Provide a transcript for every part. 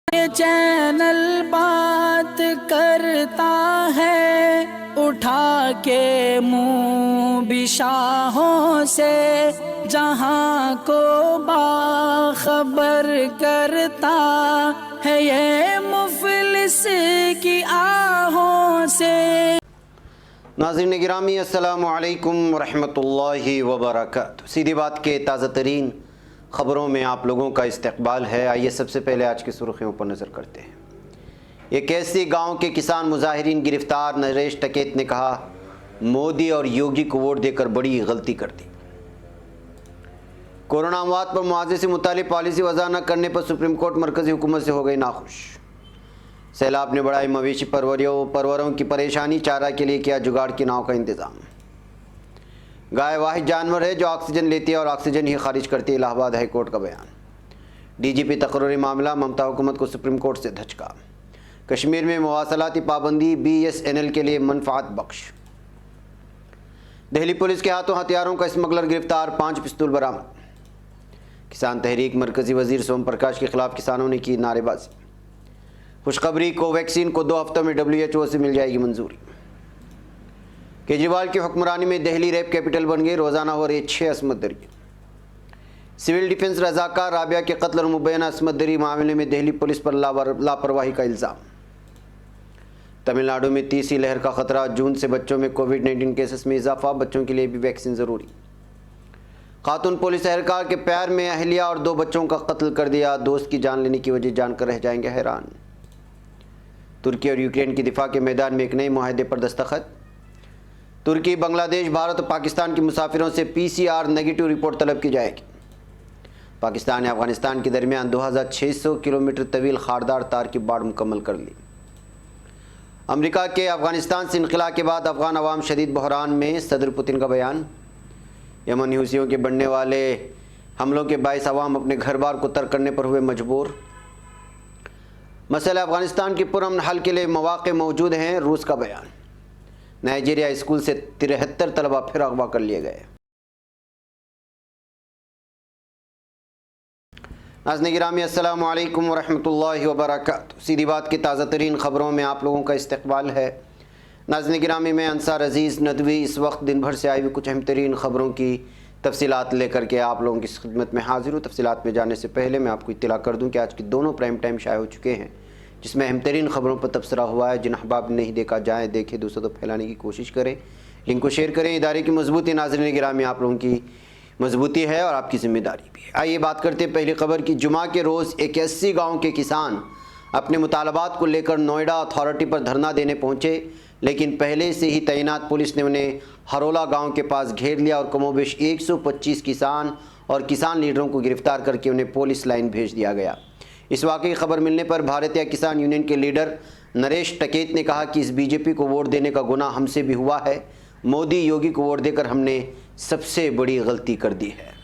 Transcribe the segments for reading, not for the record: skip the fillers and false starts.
ये चैनल बात करता है, उठा के मुँह बिशाहों से, जहाँ को बाखबर करता है ये मुफलिस की आहों से। नाज़रीन गिरामी अस्सलामु अलैकुम वरहमतुल्लाहि वबरकातुहू। सीधी बात के ताज़ा तरीन ख़बरों में आप लोगों का इस्तकबाल है। आइए सबसे पहले आज की सुर्खियों पर नज़र करते हैं। एक ऐसे गांव के किसान मुजाहिरीन गिरफ्तार। नरेश टकैत ने कहा मोदी और योगी को वोट देकर बड़ी गलती कर दी। कोरोना अमवात पर मुआवजे से मुतालिक पॉलिसी वज़ा न करने पर सुप्रीम कोर्ट मरकज़ी हुकूमत से हो गई नाखुश। सैलाब ने बढ़ाई मवेशी परवरों की परेशानी, चारा के लिए किया जुगाड़ की नाव का इंतज़ाम। गाय वाहिद जानवर है जो ऑक्सीजन लेती है और ऑक्सीजन ही खारिज करती है, इलाहाबाद हाई कोर्ट का बयान। डीजीपी तकर्री मामला, ममता हुकूमत को सुप्रीम कोर्ट से धचका। कश्मीर में मवासलाती पाबंदी BSNL के लिए मनफात बख्श। दिल्ली पुलिस के हाथों हथियारों का स्मगलर गिरफ्तार, 5 पिस्तौल बरामद। किसान तहरीक मरकजी वजीर सोम प्रकाश के खिलाफ किसानों ने की नारेबाजी। खुशखबरी, कोवैक्सीन को 2 हफ्तों में WHO से मिल जाएगी मंजूरी। केजरीवाल की हुक्मरानी में दिल्ली रेप कैपिटल बन गई, रोज़ाना हो रही 6 असमत दरी। सिविल डिफेंस रजाकार राबिया के कत्ल और मुबैना असमत दरी मामले में दिल्ली पुलिस पर लापरवाही का इल्ज़ाम। तमिलनाडु में तीसरी लहर का खतरा, जून से बच्चों में कोविड-19 केसेस में इजाफा, बच्चों के लिए भी वैक्सीन ज़रूरी। खातून पुलिस एहलकार के प्यार में अहलिया और 2 बच्चों का कत्ल कर दिया, दोस्त की जान लेने की वजह जानकर रह जाएंगे हैरान। तुर्की और यूक्रेन की दिफा के मैदान में एक नए मुआहदे पर दस्तखत। तुर्की, बांग्लादेश, भारत और पाकिस्तान के मुसाफिरों से PCR नेगेटिव रिपोर्ट तलब की जाएगी। पाकिस्तान ने अफगानिस्तान के दरमियान 2600 किलोमीटर तवील खारदार तार की बाड़ मुकम्मल कर ली। अमेरिका के अफगानिस्तान से इनखला के बाद अफगान अवाम शदीद बहरान में, सदर पुतिन का बयान। यमन हुसियों के बढ़ने वाले हमलों के बायस अवाम अपने घर बार को तर्क करने पर हुए मजबूर। मसला अफगानिस्तान की पुरअमन हल के लिए मौक़े मौजूद हैं, रूस का बयान। नाइजीरिया स्कूल से 73 तलबा फिर अगवा कर लिए गए। नाज़रीन गिरामी अस्सलामु अलैकुम वरहमतुल्लाहि वबरकातुहू। सीधी बात की ताज़ा तरीन ख़बरों में आप लोगों का इस्तकबाल है। नाज़रीन गिरामी, मैं अंसार अज़ीज़ नदवी इस वक्त दिन भर से आई हुई कुछ अहम तरीन ख़बरों की तफसीलात लेकर के आप लोगों की खिदमत में हाजिर हूँ। तफसीलात में जाने से पहले मैं आपको इत्तला कर दूँ कि आज की दोनों प्राइम टाइम शाये हो चुके हैं, जिसमें अहम तरीन ख़बरों पर तबसरा हुआ है। जिन अहबाब ने नहीं देखा, जाएँ देखें, दूसरों तक फैलाने की कोशिश करें, लिंक को शेयर करें। इदारे की मजबूती नाज़रीन गिरामी आप लोगों की मजबूती है और आपकी ज़िम्मेदारी भी है। आइए बात करते हैं पहली खबर की। जुमा के रोज़ 81 गाँव के किसान अपने मुतालबात को लेकर नोएडा अथॉरिटी पर धरना देने पहुँचे, लेकिन पहले से ही तैनात पुलिस ने उन्हें हरोला गांव के पास घेर लिया और कमोबेश 125 किसान और किसान लीडरों को गिरफ्तार करके उन्हें पुलिस लाइन भेज दिया गया। इस वाक़े की खबर मिलने पर भारतीय किसान यूनियन के लीडर नरेश टकैत ने कहा कि इस BJP को वोट देने का गुनाह हमसे भी हुआ है। मोदी योगी को वोट देकर हमने सबसे बड़ी गलती कर दी है।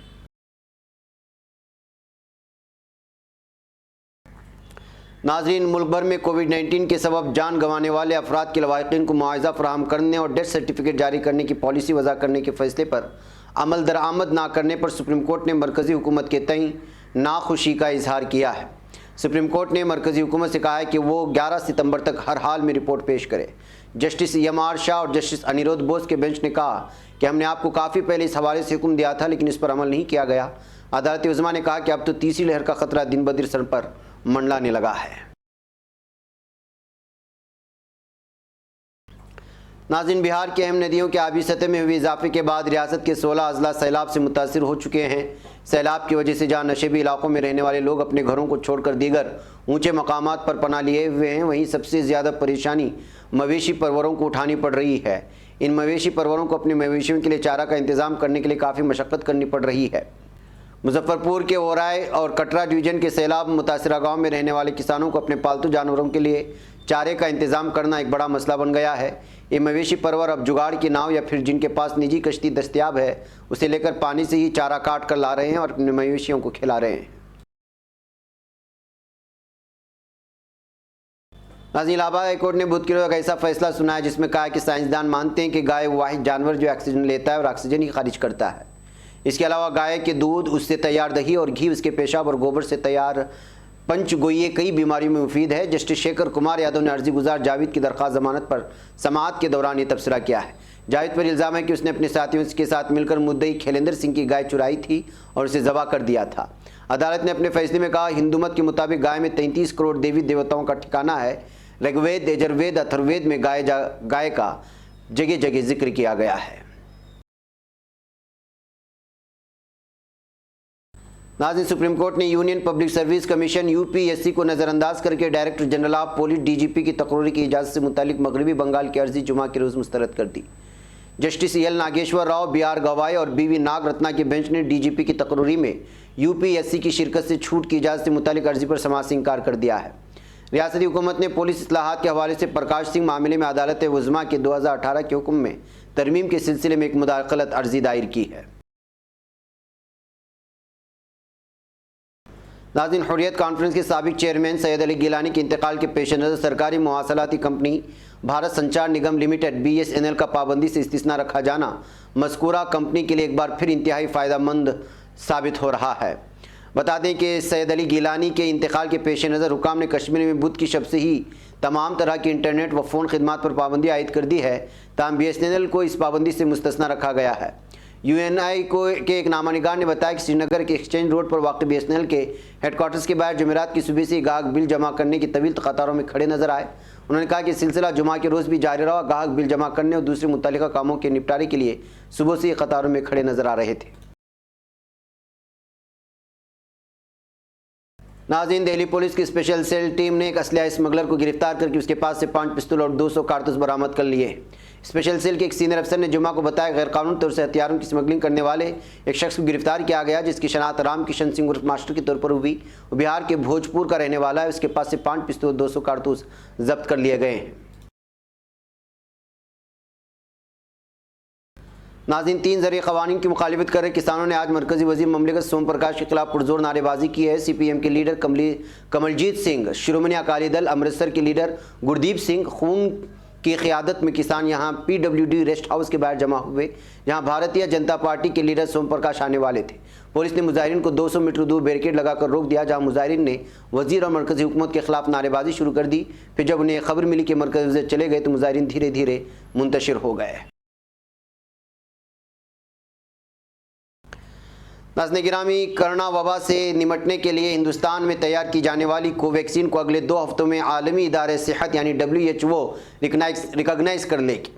नाज़रीन, मुल्क भर में कोविड-19 के सबब जान गंवाने वाले अफराद के लवाहिकीन को मुआवजा फराहम करने और डेथ सर्टिफिकेट जारी करने की पॉलिसी वज़ा करने के फैसले पर अमल दरामद ना करने पर सुप्रीम कोर्ट ने मरकज़ी हुकूमत के तय नाखुशी का इजहार किया है। सुप्रीम कोर्ट ने मरकज़ी हुकूमत से कहा है कि वो 11 सितंबर तक हर हाल में रिपोर्ट पेश करे। जस्टिस MR शाह और जस्टिस अनिरुद्ध बोस के बेंच ने कहा कि हमने आपको काफ़ी पहले इस हवाले से हुक्म दिया था, लेकिन इस पर अमल नहीं किया गया। अदालत उज़्मा ने कहा कि अब तो तीसरी लहर का खतरा दिन ब दिन सर पर मंडलाने लगा है। नाज़रीन, बिहार की अहम नदियों के आबी सतह में हुए इजाफे के बाद रियासत के 16 अजला सैलाब से मुतासिर हो चुके हैं। सैलाब की वजह से जहाँ नशेबी इलाकों में रहने वाले लोग अपने घरों को छोड़कर दीगर ऊंचे मकामात पर पनाह लिए हुए हैं, वहीं सबसे ज़्यादा परेशानी मवेशी परवरों को उठानी पड़ रही है। इन मवेशी परवरों को अपने मवेशियों के लिए चारा का इंतज़ाम करने के लिए काफ़ी मशक्क़त करनी पड़ रही है। मुजफ्फरपुर के ओराई और कटरा डिवीज़न के सैलाब मुतासिरा गाँव में रहने वाले किसानों को अपने पालतू जानवरों के लिए चारे का इंतज़ाम करना एक बड़ा मसला बन गया है। ये मवेशी परवर अब जुगाड़ की नाव या फिर जिनके पास निजी कश्ती दस्तियाब है, उसे लेकर पानी से ही चारा काट कर ला रहे हैं और अपने मवेशियों को खिला रहे हैं। नाज़रीन, इलाहाबाद हाईकोर्ट ने बुध की रोज़ एक ऐसा फैसला सुनाया जिसमें कहा कि साइंसदान मानते हैं कि गाय वाहिद जानवर जो ऑक्सीजन लेता है और ऑक्सीजन ही खारिज करता है। इसके अलावा गाय के दूध, उससे तैयार दही और घी, उसके पेशाब और गोबर से तैयार पंचगोइये कई बीमारियों में मुफीद है। जस्टिस शेखर कुमार यादव ने अर्जी गुजार जावेद की दरख्वास्त जमानत पर समाअत के दौरान ये तबसरा किया है। जावेद पर इल्ज़ाम है कि उसने अपने साथियों के साथ मिलकर मुद्दई खैलेंदर सिंह की गाय चुराई थी और उसे ज़बह कर दिया था। अदालत ने अपने फैसले में कहा, हिंदू मत के मुताबिक गाय में 33 करोड़ देवी देवताओं का ठिकाना है। ऋग्वेद, यजुर्वेद, अथर्ववेद में गाय का जगह जगह जिक्र किया गया है। नाज़रीन, सुप्रीम कोर्ट ने union public service commission UPSC को नज़रअंदाज करके director general of police DGP की तकरीर की इजाज़त से मुतालिक मगरबी बंगाल की अर्जी जुमा के रोज़ मुस्तरद कर दी। Justice L Nageswara Rao, BR Gavai और बीवी नाग रत्ना की बेंच ने डीजीपी की तकरीर में यूपीएससी की शिरकत से छूट की इजाज़त से मुतालिक अर्जी पर समाअत से इंकार कर दिया है। रियासती हुकूमत ने पुलिस इस्लाहात के हवाले से प्रकाश सिंह मामले में अदालत वुज़मा के 2018 के हुक्म में तरमीम के सिलसिले में एक मुदाखलत अर्जी दायर की है। नाज़रीन, हुर्रियत कॉन्फ्रेंस के साबिक चेयरमैन सैयद अली गिलानी के इंतकाल के पेश नज़र सरकारी मवासलाती कंपनी भारत संचार निगम लिमिटेड BSNL का पाबंदी से इस्तिस्ना रखा जाना मज़कूरा कंपनी के लिए एक बार फिर इंतहाई फ़ायदेमंद साबित हो रहा है। बता दें कि सैयद अली गिलानी के इंतकाल के पेश नज़र हुकाम ने कश्मीर में बुध की शब से ही तमाम तरह की इंटरनेट व फ़ोन खिदमात पर पाबंदी आयद कर दी है। ताहम BSNL को इस पाबंदी से मुस्तस्ना रखा गया है। UNI के एक नामानिगार ने बताया कि श्रीनगर के एक्सचेंज रोड पर वाक़ BSNL के हेडक्वार्टर्स के बाहर जुमेरात की सुबह से गाहक बिल जमा करने की तवील कतारों में खड़े नजर आए। उन्होंने कहा कि सिलसिला जुमा के रोज़ भी जारी रहा। गाहक बिल जमा करने और दूसरे मुतल्लिका कामों के निपटारे के लिए सुबह से ही कतारों में खड़े नजर आ रहे थे। नाज़रीन, दिल्ली पुलिस की स्पेशल सेल टीम ने एक असलहा स्मगलर को गिरफ्तार करके उसके पास से 5 पिस्तौल और 200 कारतूस बरामद कर लिए। स्पेशल सेल के एक सीनियर अफसर ने जुमा को बताया, गैर कानूनी तौर से हथियारों की स्मगलिंग करने वाले एक शख्स को गिरफ्तार किया गया, जिसकी शनाख्त राम किशन सिंह उर्फ मास्टर के तौर पर हुई। वो बिहार के भोजपुर का रहने वाला है। उसके पास से 5 पिस्तौल 200 कारतूस जब्त कर लिए गए हैं। नाज़रीन, 3 ज़रिए क़वानीन की मुखालिफत कर रहे किसानों ने आज मरकज़ी वज़ीर ममलिकत सोम प्रकाश के खिलाफ पुरजोर नारेबाजी की है। CPM के लीडर कमलजीत सिंह, शिरोमणि अकाली दल अमृतसर के लीडर गुरदीप सिंह खून की क़ियादत में किसान यहाँ PWD रेस्ट हाउस के बाहर जमा हुए, जहाँ भारतीय जनता पार्टी के लीडर सोम प्रकाश आने वाले थे। पुलिस ने मुजाहिरीन को 200 मीटर दूर बैरिकेड लगाकर रोक दिया, जहाँ मुजाहिरीन ने वज़ीर और मरकज़ी हुकूमत के खिलाफ नारेबाजी शुरू कर दी। फिर जब उन्हें खबर मिली कि मरकज़ी वज़ीर चले गए तो मुजाहिरीन धीरे धीरे मुंतशिर हो गए। नाज़रीन गिरामी, कोरोना वबा से निमटने के लिए हिंदुस्तान में तैयार की जाने वाली कोवैक्सीन को अगले 2 हफ्तों में आलमी इदारे सेहत यानी WHO रिकॉग्नाइज कर लेगी।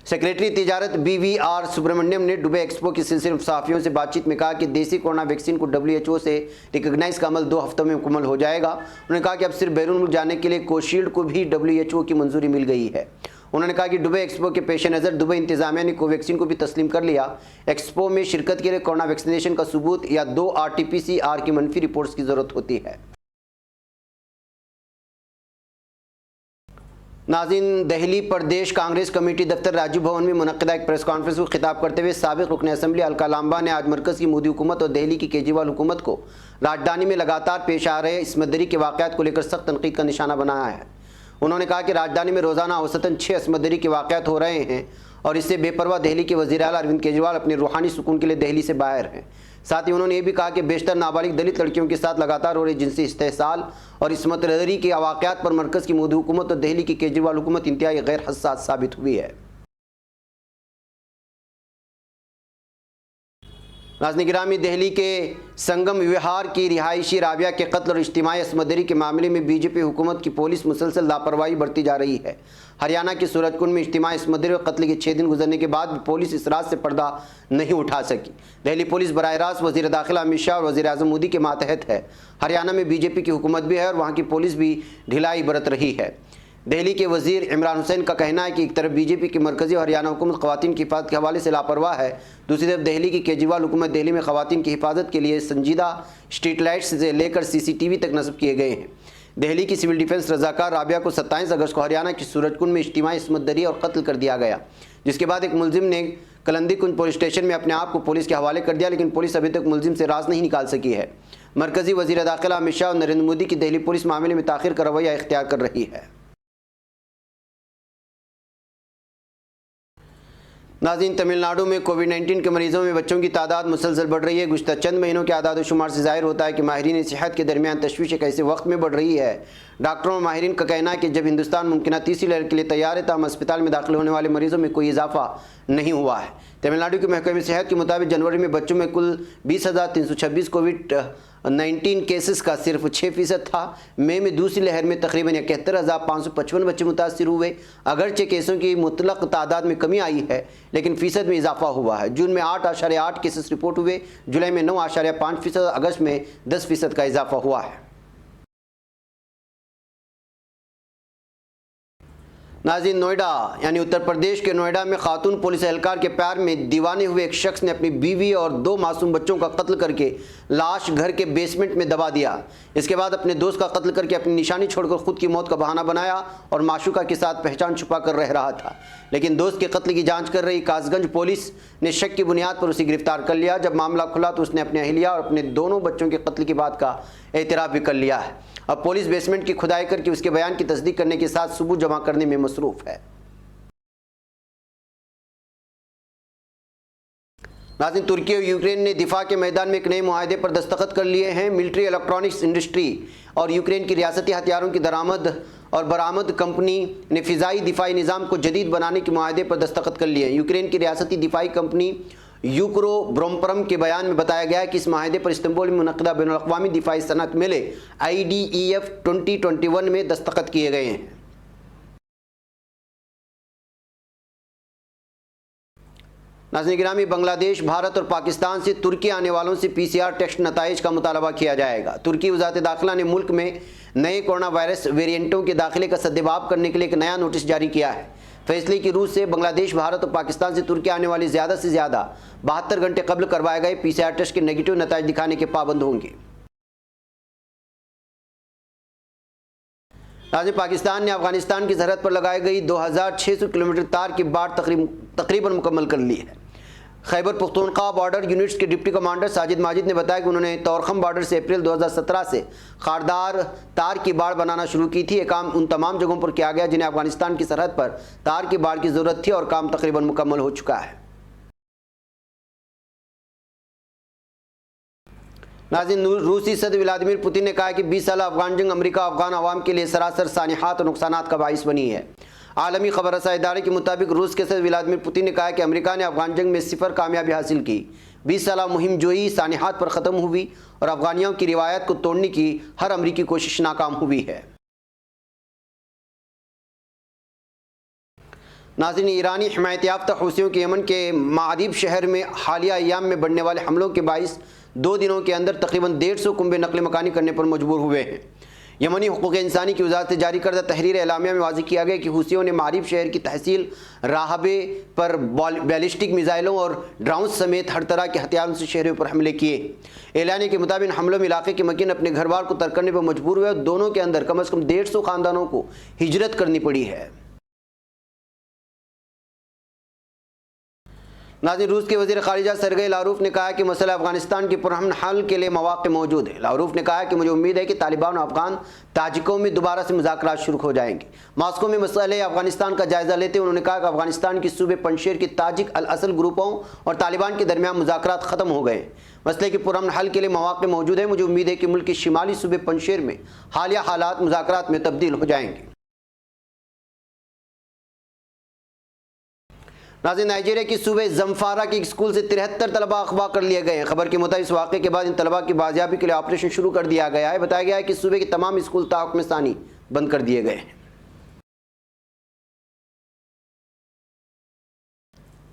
सेक्रेटरी तिजारत BVR सुब्रमण्यम ने दुबई एक्सपो के सिलसिले में सहाफ़ियों से बातचीत में कहा कि देसी कोरोना वैक्सीन को WHO से रिकॉग्नाइज का अमल 2 हफ्तों में मुकम्मल हो जाएगा। उन्होंने कहा कि अब सिर्फ बैरून मुल्क जाने के लिए कोशील्ड को भी WHO की मंजूरी मिल गई है। उन्होंने कहा कि दुबई एक्सपो के पेश नज़र दुबई इंतजामिया ने कोवैक्सीन को भी तस्लीम कर लिया। एक्सपो में शिरकत के लिए कोरोना वैक्सीनेशन का सबूत या 2 RT-PCR की मनफी रिपोर्ट्स की ज़रूरत होती है। नाज़रीन, दिल्ली प्रदेश कांग्रेस कमेटी दफ्तर राजीव भवन में मुनक़्क़िदा एक प्रेस कॉन्फ्रेंस को खिताब करते हुए साबिक़ रुकन असम्बली अलका लांबा ने आज मरकज़ की मोदी हुकूमत और दिल्ली की केजरीवाल हुकूमत को राजधानी में लगातार पेश आ रहे इस्मतदरी के वाक़यात को लेकर सख्त तनक़ीद का निशाना बनाया है। उन्होंने कहा कि राजधानी में रोज़ाना औसतन 6 इस्मतदरी के वाक़यात हो रहे हैं और इससे बेपरवाह दिल्ली के वज़ीर आला अरविंद केजरीवाल अपने रूहानी सुकून के लिए दिल्ली से बाहर हैं। साथ ही उन्होंने ये भी कहा कि बेशतर नाबालिग दलित लड़कियों के साथ लगातार हो रही जिनसी इस्तेहसाल और इस्मतदरी के वाक़यात पर मरकज़ की मोदी हुकूमत और दिल्ली की केजरीवाल हुकूमत इंतहाई गैर हसास साबित हुई है। नाज़रीन गिरामी, दिल्ली के संगम विहार की रिहायशी राबिया के कत्ल और इज्तिमाई इस्मतदरी के मामले में बीजेपी हुकूमत की पुलिस मुसलसल लापरवाही बरती जा रही है। हरियाणा के सूरजकुंड में इज्तिमाई इस्मतदरी और कत्ल के 6 दिन गुजरने के बाद भी पुलिस इस रात से पर्दा नहीं उठा सकी। दिल्ली पुलिस बराह रास्त वज़ीर दाखिला अमित शाह और वज़ीर आज़म मोदी के मातहत है। हरियाणा में बीजेपी की हुकूमत भी है और वहाँ की पुलिस भी ढिलाई बरत रही है। दिल्ली के वज़ीर इमरान हुसैन का कहना है कि एक तरफ बीजेपी की मरकज़ी और हरियाणा हुकूमत ख़वातीन की हिफाजत के हवाले से लापरवाह है, दूसरी तरफ दिल्ली की केजरीवाल हुकूमत दिल्ली में ख़वातीन की हिफाजत के लिए संजीदा स्ट्रीट लाइट्स से लेकर CCTV तक नस्ब किए गए हैं। दिल्ली की सिविल डिफेंस रजाकार राबिया को 27 अगस्त को हरियाणा की सूरजकुंड में इज्तिमाई इस्मतदरी और कत्ल कर दिया गया, जिसके बाद एक मुलजिम ने कलंदी कुंज पुलिस स्टेशन में अपने आप को पुलिस के हवाले कर दिया, लेकिन पुलिस अभी तक मुलजिम से राज नहीं निकाल सकी है। मरकज़ी वज़ीर दाखिला अमित शाह और नरेंद्र मोदी की दिल्ली पुलिस मामले में ताख़ीर का रवैया इख्तियार कर रही है। नाज़रीन, तमिलनाडु में कोविड-19 के मरीजों में बच्चों की तादाद मुसलसल बढ़ रही है। गुज़श्ता चंद महीनों के आदाद शुमार से ज़ाहिर होता है कि माहिरीन सेहत के दरमियान तशवीश एक ऐसे वक्त में बढ़ रही है। डॉक्टरों और माहिरीन का कहना है कि जब हिंदुस्तान मुमकिन तीसरी लहर के लिए तैयार है, तब अस्पताल में दाखिल होने वाले मरीजों में कोई इजाफा नहीं हुआ है। तमिलनाडु के महकमे सेहत के मुताबिक जनवरी में बच्चों में कुल 20,326 कोविड-19 केसेस का सिर्फ 6% था। मई में दूसरी लहर में तकरीबन 71,555 बच्चे मुतासर हुए। अगरचे केसों की मुतलक तादाद में कमी आई है, लेकिन फ़ीसद में इजाफा हुआ है। जून में 8.8 केसेस रिपोर्ट हुए, जुलाई में 9.5%, अगस्त में 10% का इजाफा हुआ है। नाज़रीन, नोएडा यानी उत्तर प्रदेश के नोएडा में खातून पुलिस एहलकार के प्यार में दीवाने हुए एक शख्स ने अपनी बीवी और 2 मासूम बच्चों का कत्ल करके लाश घर के बेसमेंट में दबा दिया। इसके बाद अपने दोस्त का कत्ल करके अपनी निशानी छोड़कर खुद की मौत का बहाना बनाया और माशूका के साथ पहचान छुपा कर रह रहा था। लेकिन दोस्त के कत्ल की जांच कर रही कासगंज पुलिस ने शक की बुनियाद पर उसे गिरफ्तार कर लिया। जब मामला खुला तो उसने अपनी अहलिया और अपने दोनों बच्चों के कत्ल की बात का एतराफ़ भी कर लिया है। अब पुलिस बेसमेंट की खुदाई करके उसके बयान की तस्दीक करने के साथ सबूत जमा करने में मसरूफ़ है। नाज़रीन, तुर्की और यूक्रेन ने दिफा के मैदान में एक नए मुआहदे पर दस्तखत कर लिए हैं। मिलिट्री इलेक्ट्रॉनिक्स इंडस्ट्री और यूक्रेन की रियासती हथियारों की दरामद और बरामद कंपनी ने फ़िज़ाई दिफाई निज़ाम को जदीद बनाने के मुआहदे पर दस्तखत कर लिए हैं। यूक्रेन की रियासती दिफाई कंपनी यूक्रोब्रोम्प्रम के बयान में बताया गया है कि इस माहदे पर इस्तांबुल में मुनक़दा बैनुल-अक़वामी दिफाई सनअत मेले IDEF 2021 में दस्तखत किए गए हैं। नाज़रीन गिरामी, बांग्लादेश, भारत और पाकिस्तान से तुर्की आने वालों से PCR टेस्ट नताइज का मुतालबा किया जाएगा। तुर्की वज़ारत दाखिला ने मुल्क में नए कोरोना वायरस वेरिएंटों के दाखिले का सद्देबाब करने के लिए एक नया नोटिस जारी किया है। फैसले की रूह से बांग्लादेश, भारत और पाकिस्तान से तुर्की आने वाली ज़्यादा से ज़्यादा 72 घंटे कबल करवाए गए PCR टेस्ट के नेगेटिव नताइज दिखाने के पाबंद होंगे। आज पाकिस्तान ने अफगानिस्तान की सरहद पर लगाई गई 2600 किलोमीटर तार की बाढ़ तकरीबन मुकम्मल कर ली है। खैबर पख्तूनख्वा बॉर्डर यूनिट्स के डिप्टी कमांडर साजिद माजिद ने बताया कि उन्होंने तौरखम बॉर्डर से अप्रैल 2017 से खारदार तार की बाड़ बनाना शुरू की थी। ये काम उन तमाम जगहों पर किया गया जिन्हें अफगानिस्तान की सरहद पर तार की बाड़ की ज़रूरत थी और काम तकरीबन मुकम्मल हो चुका है। नाज़रीन, रूसी सदर व्लादिमीर पुतिन ने कहा कि 20 साल अफगान जंग अमेरिका अफगान अवाम के लिए सरासर सानिहात और नुकसानात का बाइस बनी है। आलमी खबर रसा इदारे के मुताबिक रूस के सदर व्लादिमीर पुतिन ने कहा कि अमेरिका ने अफगान जंग में 0 कामयाबी हासिल की। 20 साल मुहिम जोई सानिहात पर ख़त्म हुई और अफगानियों की रिवायत को तोड़ने की हर अमरीकी कोशिश नाकाम हुई है। नाज़रीन, ईरानी हिमायत याफ्ता हूसियों के यमन के मादिब शहर में हालिया अय्याम में बढ़ने वाले हमलों के बाइस 2 दिनों के अंदर तकरीबन 150 कुंबे नकल मकानी करने पर मजबूर हुए हैं। यमनी हुकूक़ इंसानी की वज़ारत से जारी करदा तहरीर एलामिया में वाज़ेह किया गया कि हूसियों ने मारिब शहर की तहसील राहबे पर बैलिस्टिक मिज़ाइलों और ड्रोन समेत हर तरह के हथियारों से शहरों पर हमले किए। एलानी के मुताबिक हमलों में इलाके के मकीन अपने घर बार को तर्क करने पर मजबूर हुए और दोनों के अंदर कम से कम 150 ख़ानदानों को हिजरत करनी पड़ी है। नाज़रीन, रूस के वज़ीर ख़ारिजा सरगई लावरोफ ने कहा कि मसला अफगानिस्तान के पुरअमन हल के लिए मौक़े मौजूद है। लावरोफ ने कहा कि मुझे उम्मीद है कि तालिबान और अफगान ताजिकों में दोबारा से मुज़ाकरात शुरू हो जाएंगे। मॉस्को में मसले अफगानिस्तान का जायज़ा लेते हुए उन्होंने कहा कि अफगानिस्तान की सूबे पंजशेर के ताजिक अल असल ग्रुपों और तालिबान के दरमियान मुज़ाकरात ख़त्म हो गए। मसले के पुरअमन हल के लिए मौक़े मौजूद है। मुझे उम्मीद है कि मुल्क के शिमाली सूबे पंजशेर में हालिया हालात मुज़ाकरात में तब्दील हो जाएंगे। नाज़रीन, नाइजीरिया की सूबे जमफारा के स्कूल से 73 तलबा अगवा कर लिए गए हैं। खबर के मुताबिक इस वाक़े के बाद इन तलबा की बाजियाबी के लिए ऑपरेशन शुरू कर दिया गया है। बताया गया है कि सूबे के तमाम स्कूल ताहुक्म सानी बंद कर दिए गए हैं।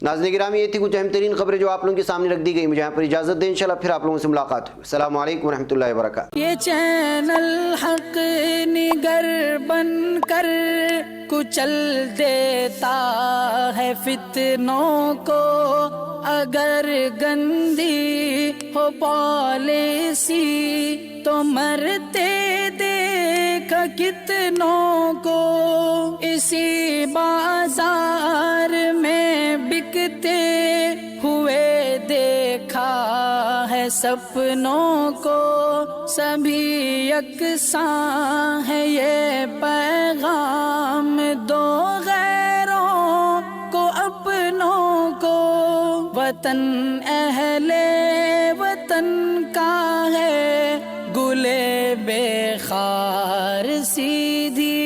नाज़रीन गिरामी, ये थी कुछ अहम तरीन खबरें जो आप लोगों के सामने रख दी गई। मुझे यहाँ पर इजाज़त दें, इंशाल्लाह फिर आप लोगों से मुलाकात होगी। अस्सलामु अलैकुम रहमतुल्लाहि व बरकातहू। ये चैनल हक निगर बन कर कुचल देता है फितनों को। अगर गंदी हो पॉलिसी तो मरते देख कितनों को। इसी बाजार में बिकते हुए देखा है सपनों को। सभी यकसां है ये पैगाम दो गैरों को अपनों को। वतन अहले वतन का है, गुले बेखार सीधी